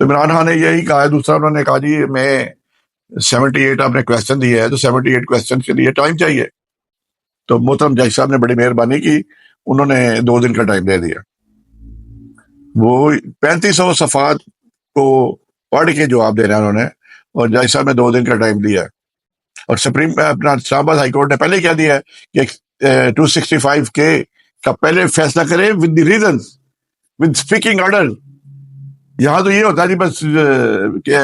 تو عمران خان نے یہی کہا ہے. دوسرا انہوں نے کہا جی میں 78 آپ نے کویسچن دیے ہے تو 78 کویسچن کے لیے ٹائم چاہیے. تو محترم جج صاحب نے بڑی مہربانی کی, انہوں نے 2 دن کا ٹائم دے دیا. وہ 3500 صفحات کو پڑھ کے جواب دے رہے ہیں انہوں نے, اور جج صاحب نے 2 دن کا ٹائم دیا. اور سپریم اپنا اسلام آباد ہائی کورٹ نے پہلے کیا دیا ہے کہ 265 کے کا پہلے فیصلہ کرے with the reasons with speaking order. یہاں تو یہ ہوتا ہے جی بس کہ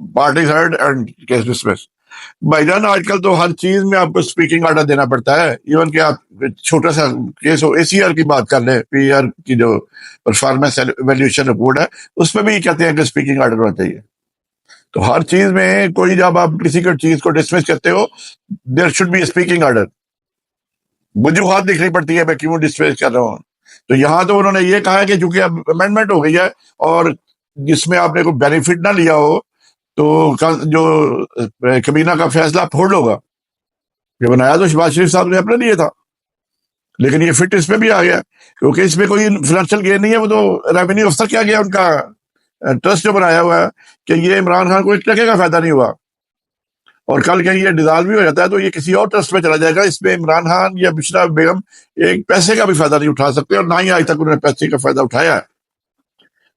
parties heard and case dismiss. بھائی جان آج کل تو ہر چیز میں آپ کو اسپیکنگ آرڈر دینا پڑتا ہے. ایون کہ آپ چھوٹا سا کیس ہو اے سی آر کی بات کر لیں, پی آر کی جو پرفارمنس ایویلیوشن رپورٹ ہے اس میں بھی کہتے ہیں کہ اسپیکنگ آرڈر ہونا چاہیے. تو ہر چیز میں کوئی جب آپ کسی کی چیز کو ڈسمس کرتے ہو they should be speaking order. وجوہات دکھنی پڑتی ہے میں کیوں ڈسمس کر رہا ہوں. تو یہاں تو انہوں نے یہ کہا ہے کہ چونکہ اب امینڈمنٹ ہو گئی ہے اور جس میں آپ نے کوئی بینیفٹ نہ لیا ہو تو جو کابینہ کا فیصلہ پھوڑ ہوگا. یہ بنایا تو شہباز شریف صاحب نے اپنے لیے تھا, لیکن یہ فٹ اس میں بھی آ گیا کیونکہ اس میں کوئی فائنینشیل گین نہیں ہے. وہ تو ریونیو افسر کیا گیا ان کا ٹرسٹ جو بنایا ہوا ہے کہ یہ عمران خان کو 1 ٹکے کا فائدہ نہیں ہوا, اور کل کہیں یہ ڈیزالو بھی ہو جاتا ہے تو یہ کسی اور ٹرسٹ میں چلا جائے گا. اس میں عمران خان یا بشرا بیگم ایک پیسے کا بھی فائدہ نہیں اٹھا سکتے, اور نہ ہی آج تک انہوں نے پیسے کا فائدہ اٹھایا ہے.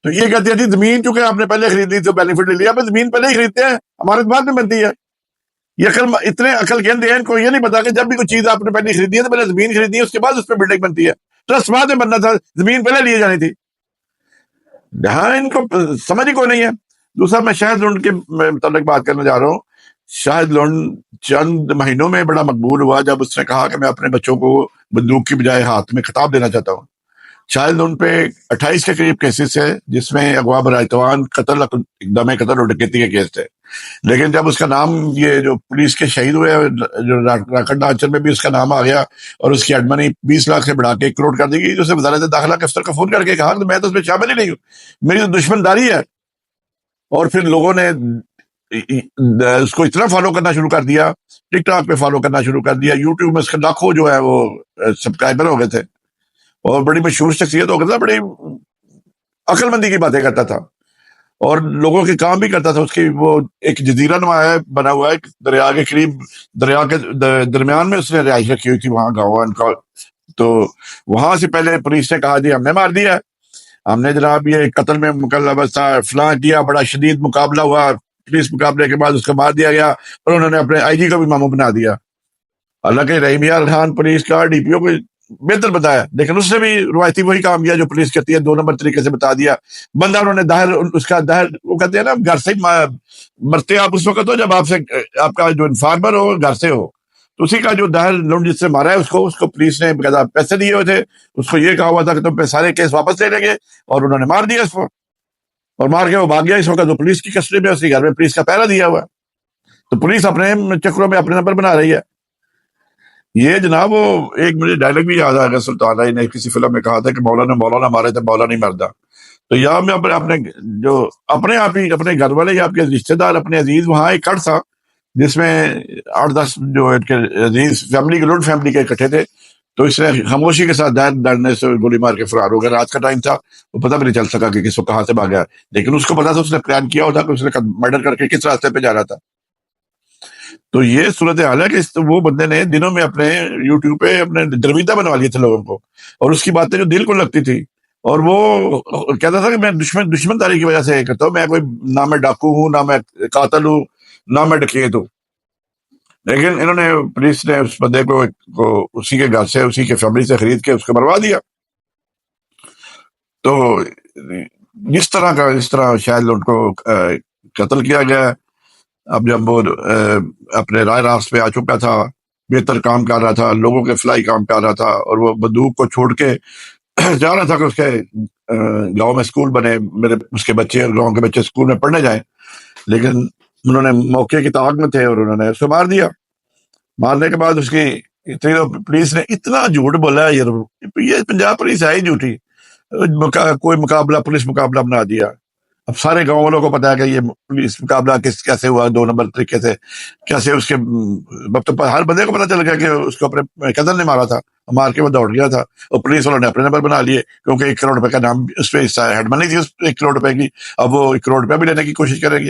تو یہ کہتے ہیں جی زمین چونکہ آپ نے پہلے خرید لی تو بینیفٹ لے لیا. اب زمین پہلے ہی خریدتے ہیں, ہمارے بعد میں بنتی ہے. یہ اتنے عقل کے اندھے ہیں, کو یہ نہیں پتا کہ جب بھی کوئی چیز آپ نے پہلے خریدی ہے تو پہلے زمین خریدنی ہے, اس کے بعد اس پہ بلڈنگ بنتی ہے. ٹرسٹ بعد میں بننا تھا, زمین پہلے لیے جانی تھی. ہاں ان کو سمجھ ہی کوئی نہیں ہے. دوسرا میں شاہد لونڈ کے متعلق بات کرنے جا رہا ہوں. شاہد لونڈ چند مہینوں میں بڑا مقبول ہوا جب اس نے کہا کہ میں اپنے بچوں کو بندوق کی بجائے ہاتھ میں خطاب دینا چاہتا ہوں. شاہد لونڈ پہ 28 کے قریب کیسز ہے جس میں اغوا برائے قتل اقدام قتل اور ڈکیتی کے کیس تھے. لیکن جب اس کا نام یہ جو پولیس کے شہید ہوئے جو راکٹ ڈانچر میں بھی اس کا نام آ گیا اور اس کی ایڈ منی 20 لاکھ سے بڑھا کے 1 کروڑ کر دی گئی, تو اسے وزارت داخلہ کے افسر کا فون کر کے کہا کہ میں تو اس میں شامل ہی نہیں ہوں, میری تو دشمن داری ہے. اور پھر لوگوں نے اس کو اتنا فالو کرنا شروع کر دیا, ٹک ٹاک پہ فالو کرنا شروع کر دیا, یوٹیوب میں اس کے لاکھوں جو ہے وہ سبسکرائبر ہو گئے تھے, اور بڑی مشہور شخصیت ہو گیا تھا, بڑی عقل مندی کی باتیں کرتا تھا اور لوگوں کے کام بھی کرتا تھا. اس کی وہ ایک جزیرہ نما ہے بنا ہوا ہے دریا کے قریب, دریا کے درمیان میں اس نے رہائش رکھی ہوئی تھی وہاں گاؤں ان کا. تو وہاں سے پہلے پولیس نے کہا جی ہم نے مار دیا, ہم نے جناب یہ قتل میں مکلف تھا فلاں کیا, بڑا شدید مقابلہ ہوا, پولیس مقابلے کے بعد اس کو مار دیا گیا اور انہوں نے اپنے آئی جی کو بھی ماموں بنا دیا. حالانکہ رحیم یار خان پولیس کا ڈی پی او کو بہتر بتایا, لیکن اس نے بھی روایتی وہی کام کیا جو پولیس کرتی ہے, 2 نمبر طریقے سے بتا دیا. بندہ انہوں نے اس کا وہ کہتے ہیں نا گھر سے مرتے آپ اس وقت ہو جب آپ کا جو انفارمر ہو گھر سے ہو, تو اسی کا جو دہر لوڈ جس سے مارا ہے اس کو پولیس نے پیسے دیے ہوئے تھے, اس کو یہ کہا ہوا تھا کہ تم پہ سارے کیس واپس لے لیں گے, اور انہوں نے مار دیا اس کو, اور مار کے وہ بھاگ گیا. اس وقت تو پولیس کی کسٹڈی میں, اسی گھر میں پولیس کا پہرا دیا ہوا ہے. تو پولیس اپنے چکروں میں اپنے نمبر بنا رہی ہے. یہ جناب وہ ایک مجھے ڈائلاگ بھی یاد آ گیا, سلطان علی نے کسی فلم میں کہا تھا کہ مولانا مارے تھے مولا نہیں مردا. تو یہاں میں اپنے جو اپنے آپ ہی اپنے گھر والے یا آپ کے رشتے دار اپنے عزیز, وہاں ایک کڑ تھا جس میں 8-10 جو ان کے عزیز فیملی کے لوڈ فیملی کے اکٹھے تھے. تو اس نے خاموشی کے ساتھ ڈرنے سے گولی مار کے فرار ہو گیا. رات کا ٹائم تھا, وہ پتہ بھی نہیں چل سکا کہ کس کو کہاں سے بھاگا, لیکن اس کو پتا تھا اس نے پلان کیا ہوتا کہ اس نے مرڈر کر کے کس راستے پہ جا رہا تھا. تو یہ صورتحال ہے کہ وہ بندے نے دنوں میں اپنے یوٹیوب پہ اپنے درویدہ بنوا لیے تھے لوگوں کو, اور اس کی باتیں جو دل کو لگتی تھی, اور وہ کہتا تھا کہ میں دشمن داری کی وجہ سے کرتا ہوں, میں کوئی نہ میں ڈاکو ہوں, نہ میں قاتل ہوں, نہ میں ڈکیت ہوں. لیکن انہوں نے پولیس نے اس بندے کو اسی کے گھر سے اسی کے فیملی سے خرید کے اس کو مروا دیا. تو جس طرح شاید ان کو قتل کیا گیا. اب جب وہ اپنے رائے راست پہ آ چکا تھا, بہتر کام کر رہا تھا, لوگوں کے فلائی کام کر رہا تھا, اور وہ بندوق کو چھوڑ کے چاہ رہا تھا کہ اس کے گاؤں میں اسکول بنے, اس کے بچے اور گاؤں کے بچے اسکول میں پڑھنے جائیں, لیکن انہوں نے موقع کی طاقت میں تھے اور انہوں نے اس کو مار دیا. مارنے کے بعد اس کی پولیس نے اتنا جھوٹ بولا, یہ پنجاب پولیس ہے ہی جھوٹی, کوئی مقابلہ پولیس مقابلہ بنا دیا. اب سارے گاؤں والوں کو پتا ہے کہ یہ پولیس مقابلہ کیسے ہوا، 2 نمبر طریقے سے کیسے اس کے مطلب ہر بندے کو پتا چل گیا کہ اس کو اپنے کزن نے مارا تھا، مار کے وہ دوڑ گیا تھا، اور پولیس والوں نے اپنے نمبر بنا لیے کیونکہ 1 کروڑ روپے کا نام اس پہ ہیڈ منی تھی، اس 1 کروڑ روپے کی. اب وہ 1 کروڑ روپے بھی لینے کی کوشش کریں گے.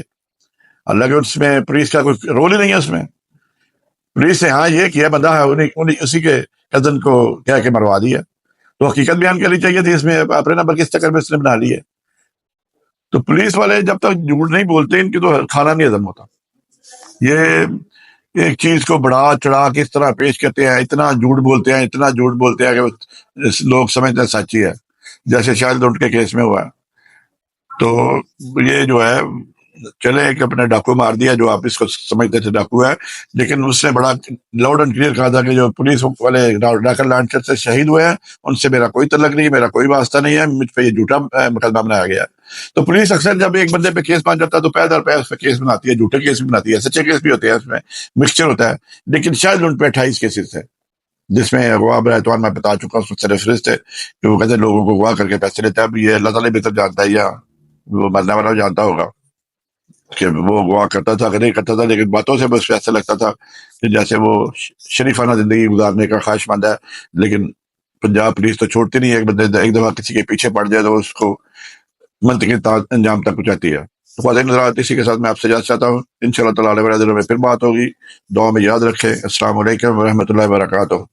حالانکہ اس میں پولیس کا کوئی رول ہی نہیں ہے. اس میں پولیس نے ہاں یہ کیا، بندہ ہے اسی کے کزن کو کہہ کے مروا دیا، تو حقیقت بیان کرنی چاہیے تھی. اس میں اپنے نمبر کس چکر میں اس نے بنا لی ہے. تو پولیس والے جب تک جھوٹ نہیں بولتے ان کی تو کھانا نہیں ہضم ہوتا. یہ ایک چیز کو بڑھا چڑھا کے اس طرح پیش کرتے ہیں، اتنا جھوٹ بولتے ہیں، اتنا جھوٹ بولتے ہیں کہ لوگ سمجھتے ہیں سچی ہے، جیسے شاہد لوٹ کے کیس میں ہوا ہے. تو یہ جو ہے چلے ایک اپنے ڈاکو مار دیا جو آپ اس کو سمجھتے تھے ڈاکو ہے، لیکن اس نے بڑا لاؤڈ اینڈ کلیئر کہا تھا کہ جو پولیس والے ڈاکر لانچر سے شہید ہوئے ہیں ان سے میرا کوئی تعلق نہیں، میرا کوئی واسطہ نہیں ہے، مجھ پہ یہ جھوٹا مقدمہ بنایا گیا ہے. تو پولیس اکثر جب ایک بندے پہ کیس مان جاتا ہے تو پے در پے اس پہ کیس بناتی ہے، جھوٹے کیس بھی بناتی ہے، سچے کیس بھی ہوتے ہیں، اس میں مکسچر ہوتا ہے. لیکن شاید ان پہ 28 کیسز تھے جس میں اغوا برائے میں بتا چکا ہوں، اس میں ریفرنس تھے کہ وہ کہتے لوگوں کو اغوا کر کے پیسے لیتا ہے. اب یہ اللہ تعالیٰ بہتر جانتا ہے یا وہ مرنے والا جانتا ہوگا کہ وہ اغوا کرتا تھا کہ نہیں کرتا تھا، لیکن باتوں سے بس ایسا لگتا تھا کہ جیسے وہ شریفانہ زندگی گزارنے کا خواہش مند ہے. لیکن پنجاب پولیس تو چھوڑتی نہیں ہے، ایک بندے ایک دفعہ کسی کے پیچھے پڑ جائے تو اس کو منطقی انجام تک پہنچاتی ہے. تو خواتین حضرات، اسی کے ساتھ میں آپ سے اجازت چاہتا ہوں. انشاءاللہ تعالیٰ آنے والے دنوں میں پھر بات ہوگی. دعا میں یاد رکھیں. السلام علیکم ورحمۃ اللہ وبرکاتہ.